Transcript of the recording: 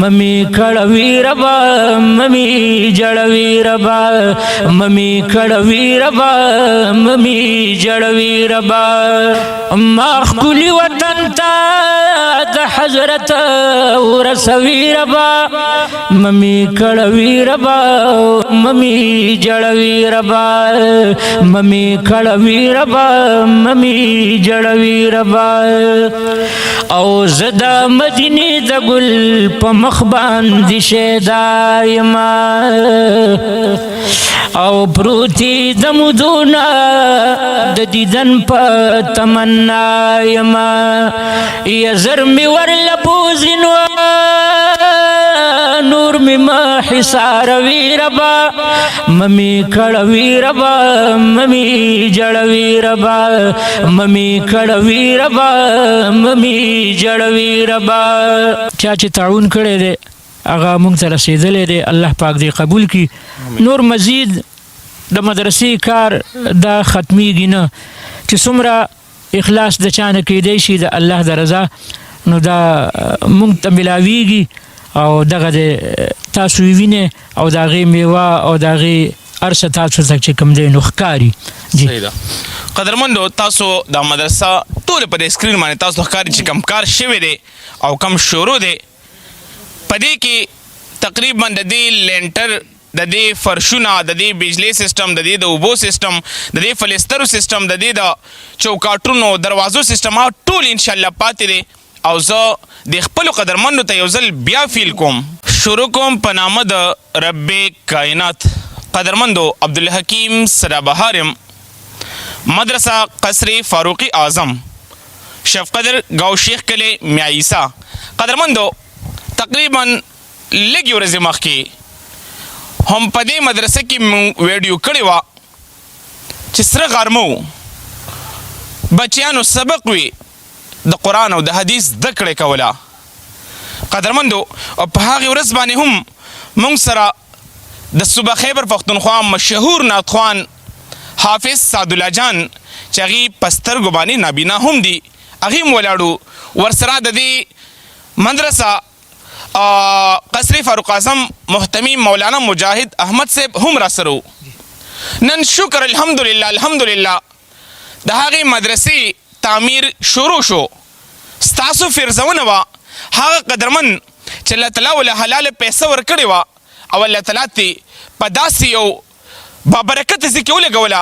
ممی کڑوی ربا ممی جڑوی ربا ممی کڑوی ربا ممی جڑوی ربا ماخ کلی وطن تا د حضرت ورسوی ربا ممی کڑوی ربا ممی جڑوی ربا ممی کڑوی ربا ممی جڑوی ربا او زدا مدینی د گل په مخ باندې شیدایما او پروتی د مدونا د دیدن په تمنا یما یا زر می ور لبوزن نور می ما حصار وی ربا ممی کڑوی ربا ممی جڑوی ربا ممی کڑوی ربا ممی جڑوی ربا چا چې تعاون کړی دی هغه موږ ته رسېدلی دی الله پاک دې قبول کړي نور مزید د مدرسې کار دا ختمیږي نه چې څومره اخلاص د چا نه کیدی شي د الله د رضا نو دا موږ ته ملاویږي او دغه د تاسو وینئ او د هغې میوه او د هغې هر څه تاسو ته چې کوم دی نو ښکاري صحیح ده قدرمندو تاسو دا مدرسه ټولې په دې سکرین باندې تاسو ته ښکاري چې کوم کار شوی دی او کوم شروع دی په دې کې تقریبا د دې لینټر د دې فرشونه د دې بجلی سیستم د دې د اوبو سیستم د دې فلسترو سیستم د دې د چوکاټونو دروازو سیستم ټول انشاءالله پاتې دی او زه د خپلو قدرمندو ته یو ځل بیا فیل کوم شروع کوم په نامه د رب کائنات قدرمندو عبدالحکیم سدابهار یم مدرسه قصر فاروقی اعظم شیف قدر گاو شیخ کلی میاں عیسیٰ قدرمندو تقریبا لږې ورځې مخکې هم په دې مدرسه کې مونږ ویډیو کړې وه چې سره غرمه و بچیانو سبق وي د قرآن او د حدیث زده کړې کوله قدرمندو او په هغې ورځ باندې هم مونږ سره د صوبه خیبر پښتونخوا مشهور نعتخوان حافظ سعدالله جان چې هغې په سترګو باندې نابینا هم دي هغې هم ولاړو ورسره د دې مدرسه قصر فاروق اعظم محتمی مولانا مجاهد احمد صاحب هم را سره نن شکر الحمدلله الحمدلله د هغې مدرسې تعمیر شروع شو ستاسو فرزونه وه هغه قدرمن چې الله تعالی ولې حلاله پیسه ورکړې وه او الله تعالی ترې په داسې یو بابرکته ځای کې ولګوله